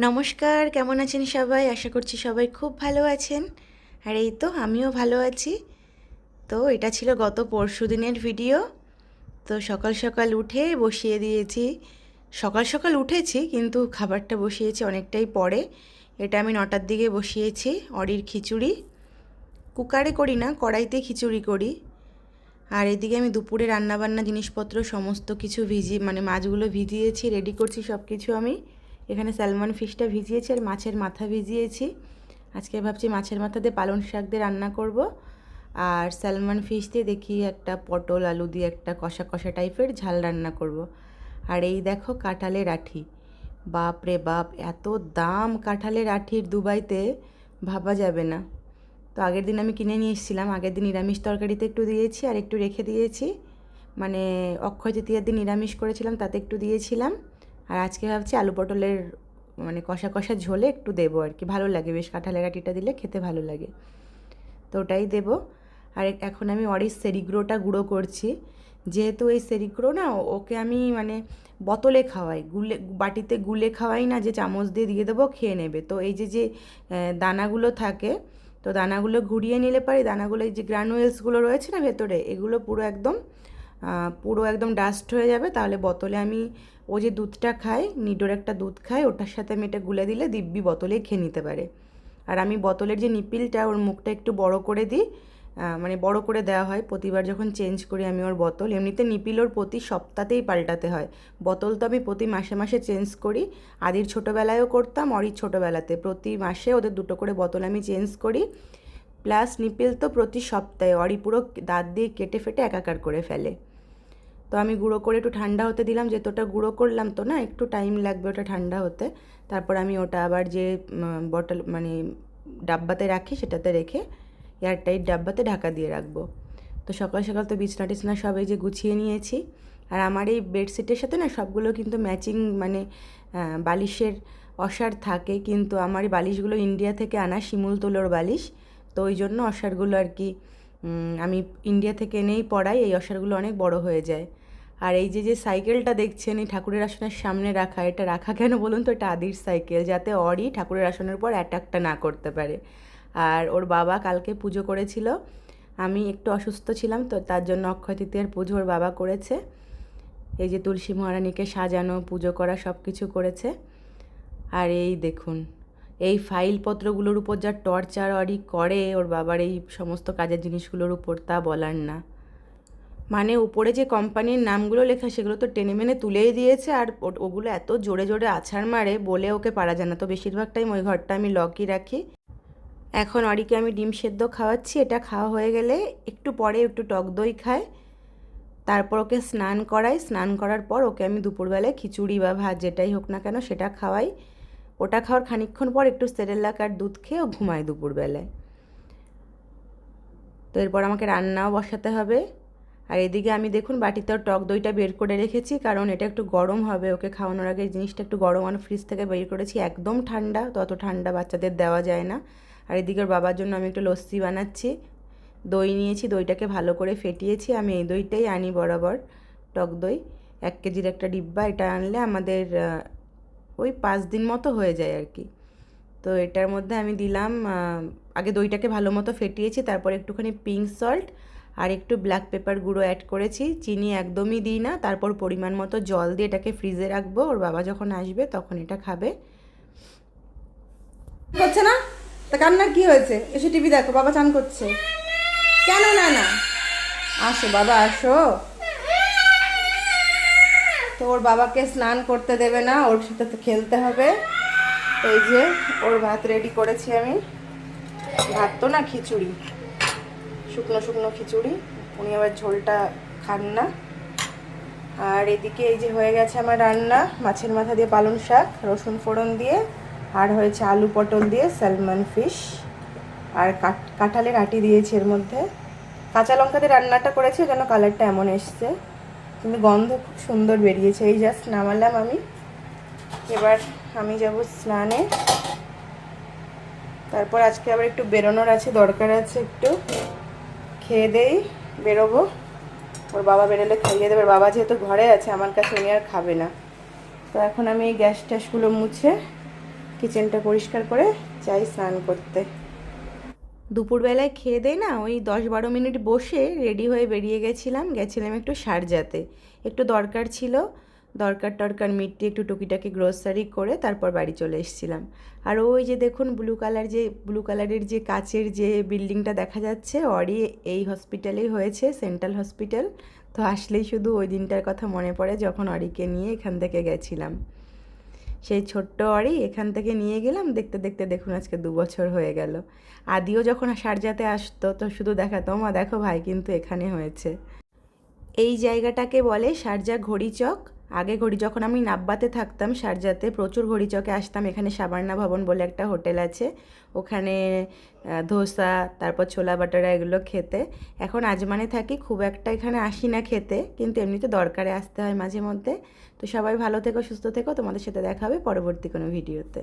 নমস্কার, কেমন আছেন সবাই? আশা করছি সবাই খুব ভালো আছেন। আর এই তো আমিও ভালো আছি। তো এটা ছিল গত পরশুদিনের ভিডিও। তো সকাল সকাল উঠে বসিয়ে দিয়েছি। সকাল সকাল উঠেছি কিন্তু খাবারটা বসিয়েছি অনেকটাই পরে। এটা আমি 9টার দিকে বসিয়েছি। অরির খিচুড়ি কুকারে করি না, কড়াইতে খিচুড়ি করি। আর এদিকে আমি দুপুরে রান্নাবান্না জিনিসপত্র সমস্ত কিছু মাছগুলো ভিজিয়েছি, রেডি করছি সব কিছু আমি। এখানে স্যালমন ফিশটা ভিজিয়েছি আর মাছের মাথা ভিজিয়েছি। আজকে ভাবছি মাছের মাথা দিয়ে পালং শাক দিয়ে রান্না করব। আর স্যালমন ফিশ দিয়ে দেখি একটা পটল আলু দিয়ে একটা কষা কষা টাইপের ঝাল রান্না করব। আর এই দেখো কাঁঠালের আঁঠি, বাপ রে বাপ, এত দাম কাঁঠালের আঁঠির দুবাইতে, ভাবা যাবে না। তো আগের দিন আমি কিনে নিয়ে এসেছিলাম, আগের দিন নিরামিষ তরকারিতে একটু দিয়েছি আর একটু রেখে দিয়েছি, মানে অক্ষয় তৃতীয়ার দিন নিরামিষ করেছিলাম তাতে একটু দিয়েছিলাম। আর আজকে ভাবছি আলু পটলের কষা কষা ঝোলে একটু দেবো আর কি, ভালো লাগে বেশ, কাঁঠালের আঁটিটা দিলে খেতে ভালো লাগে, তো ওটাই দেবো। আর এখন আমি অরিস সেরিগ্রোটা গুঁড়ো করছি, যেহেতু এই সেরিগ্রো না ওকে আমি বোতলে খাওয়াই, বাটিতে গুলে খাওয়াই না যে চামচ দিয়ে দিয়ে দেবো খেয়ে নেবে। তো এই যে যে দানাগুলো থাকে, তো দানাগুলো ঘুরিয়ে নিলে পারি, দানাগুলো এই যে গ্রানুয়েলসগুলো রয়েছে না ভেতরে, এগুলো পুরো একদম ডাস্ট হয়ে যাবে। তাহলে বোতলে আমি ও যে দুধটা খায়, নিডোর একটা দুধ খায়, ওটার সাথে আমি এটা গুলে দিলে দিব্যি বোতলেই খেয়ে নিতে পারে। আর আমি বোতলের যে নিপিলটা, ওর মুখটা একটু বড় করে দিই, বড় করে দেওয়া হয় প্রতিবার যখন চেঞ্জ করি আমি ওর বোতল। এমনিতে নিপিল ওর প্রতি সপ্তাহতেই পাল্টাতে হয়, বোতল তো আমি প্রতি মাসে মাসে চেঞ্জ করি। আদির ছোটোবেলায়ও করতাম, অরির ছোটোবেলাতে প্রতি মাসে ওদের দুটো করে বোতল আমি চেঞ্জ করি। প্লাস নিপিল তো প্রতি সপ্তাহে, অরি পুরো দাঁত দিয়ে কেটে ফেটে একাকার করে ফেলে। তো আমি গুঁড়ো করে একটু ঠান্ডা হতে দিলাম, যেহেতু ওটা গুঁড়ো করলাম তো না, একটু টাইম লাগবে ওটা ঠান্ডা হতে। তারপর আমি ওটা আবার যে বটল ডাব্বাতে রাখি সেটাতে রেখে এয়ারটাইট ডাব্বাতে ঢাকা দিয়ে রাখবো। তো সকাল সকাল তো বিছনা টিছনা সব এই যে গুছিয়ে নিয়েছি। আর আমার এই বেডশিটের সাথে না সবগুলো কিন্তু ম্যাচিং, বালিশের অসার থাকে, কিন্তু আমার এই বালিশগুলো ইন্ডিয়া থেকে আনা শিমুল তুলোর বালিশ। তো ওই জন্য অসারগুলো আর কি আমি ইন্ডিয়া থেকে এনেই পরাই, এই অসারগুলো অনেক বড় হয়ে যায়। আর এই যে যে সাইকেলটা দেখছেন এই ঠাকুরের আসনের সামনে রাখা, এটা রাখা কেন বলুন তো, এটা আদির সাইকেল, যাতে অরি ঠাকুরের আসনের পর অ্যাটাকটা না করতে পারে। আর ওর বাবা কালকে পুজো করেছিল, আমি একটু অসুস্থ ছিলাম তো তার জন্য অক্ষয় তৃতীয়ার পুজো ওর বাবা করেছে। এই যে তুলসী মহারানীকে সাজানো, পুজো করা সব কিছু করেছে। আর এই দেখুন এই ফাইলপত্রগুলোর উপর যা টর্চার অরি করে ওর বাবার এই সমস্ত কাজের জিনিসগুলোর উপর, তা বলার না। উপরে যে কোম্পানির নামগুলো লেখা সেগুলো তো টেনে মেনে তুলেই দিয়েছে, আর ওগুলো এত জোরে জোরে আছাড় মারে, বলে ওকে পারা যায় না। তো বেশিরভাগ টাইম ওই ঘরটা আমি লকই রাখি। এখন অরিকে আমি ডিম সেদ্ধ খাওয়াচ্ছি, এটা খাওয়া হয়ে গেলে একটু পরে একটু টক দই খায়, তারপর ওকে স্নান করাই, স্নান করার পর ওকে আমি দুপুরবেলায় খিচুড়ি বা ভাত যেটাই হোক না কেন সেটা খাওয়াই। ওটা খাওয়ার খানিকক্ষণ পর একটু সেরেলাক আর দুধ খেয়ে ও ঘুমায় দুপুরবেলায়। তো এরপর আমাকে রান্নাও বসাতে হবে। আর এদিকে আমি দেখুন বাটিতে টক দইটা বের করে রেখেছি, কারণ এটা একটু গরম হবে, ওকে খাওয়ানোর আগে জিনিসটা একটু গরম, ফ্রিজ থেকে বের করেছি, একদম ঠান্ডা, তত ঠান্ডা বাচ্চাদের দেওয়া যায় না। আর এদিকে ওর বাবার জন্য আমি একটু লস্যি বানাচ্ছি, দই নিয়েছি, দইটাকে ভালো করে ফেটিয়েছি, আমি এই দইটাই আনি বরাবর, টক দই 1 কেজির একটা ডিব্বা, এটা আনলে আমাদের ওই 5 দিন মতো হয়ে যায় আর কি। তো এটার মধ্যে আমি দিলাম, আগে দইটাকে ভালো মতো ফেটিয়েছি, তারপর একটুখানি পিঙ্ক সল্ট আর একটু ব্ল্যাক পেপার গুঁড়ো অ্যাড করেছি, চিনি একদমই দিই না। তারপর পরিমাণ মতো জল দিয়ে এটাকে ফ্রিজে রাখবো, ওর বাবা যখন আসবে তখন এটা খাবে। করছে না তা কান্নার কি হয়েছে? এসে টিভি দেখো, বাবা চান করছে। কেন না না, আসো বাবা আসো। তো ওর বাবাকে স্নান করতে দেবে না, ওর সাথে তো খেলতে হবে। এই যে ওর ভাত রেডি করেছি আমি, ভাত তো না খিচুড়ি, শুকনো শুকনো খিচুড়ি, উনি আবার ঝোলটা খান না। আর এদিকে এই যে হয়ে গেছে আমার রান্না, মাছের মাথা দিয়ে পালং শাক রসুন ফোড়ন দিয়ে, আর হয়েছে আলু পটল দিয়ে স্যালমন ফিশ, আর কাঁঠালের আঁটি দিয়েছি এর মধ্যে। কাঁচা লঙ্কা দিয়ে রান্নাটা করেছি যেন কালারটা এমন এসছে, কিন্তু গন্ধ খুব সুন্দর বেরিয়েছে। এই জাস্ট নামালাম আমি, এবার আমি যাব স্নানে। তারপর আজকে আবার একটু বেরোনোর আছে, দরকার আছে, একটু খেয়ে দেই বেরোবো। ওর বাবা বেরোলে খাইয়ে দেবে, বাবা যেহেতু ঘরে আছে আমার কাছে, উনি আর খাবে না। তো এখন আমি এই গ্যাস ট্যাসগুলো মুছে কিচেনটা পরিষ্কার করে যাই স্নান করতে। দুপুরবেলায় খেয়ে দেয় না, ওই 10-12 মিনিট বসে রেডি হয়ে বেরিয়ে গেছিলাম একটু শারজাতে, একটু দরকার ছিল, দরকার মিটিয়ে একটু টুকিটাকি গ্রোসারি করে তারপর বাড়ি চলে এসেছিলাম। আর ওই যে দেখুন ব্লু কালারের যে কাচের যে বিল্ডিংটা দেখা যাচ্ছে, অরি এই হসপিটালেই হয়েছে, সেন্ট্রাল হসপিটাল। তো আসলেই শুধু ওই দিনটার কথা মনে পড়ে যখন অরিকে নিয়ে এখান থেকে গেছিলাম। সেই ছোট্ট অরি এখান থেকে নিয়ে গেলাম, দেখতে দেখতে দেখুন আজকে 2 বছর হয়ে গেল। আদিও যখন শারজাতে আসতো তো শুধু দেখাতো, মা দেখো ভাই কিন্তু এখানে হয়েছে। এই জায়গাটাকে বলে শারজা ঘড়িচক। আগে যখন আমি নাব্বাতে থাকতাম শারজাতে, প্রচুর ঘড়িচকে আসতাম। এখানে সাবান্না ভবন বলে একটা হোটেল আছে, ওখানে ধোসা তারপর ছোলা বাটারা এগুলো খেতে। এখন আজমানে থাকি, খুব একটা এখানে আসি না খেতে, কিন্তু এমনিতে দরকারে আসতে হয় মাঝে মধ্যে। তো সবাই ভালো থেকো, সুস্থ থেকো, তোমাদের সাথে দেখা হবে পরবর্তী কোনো ভিডিওতে।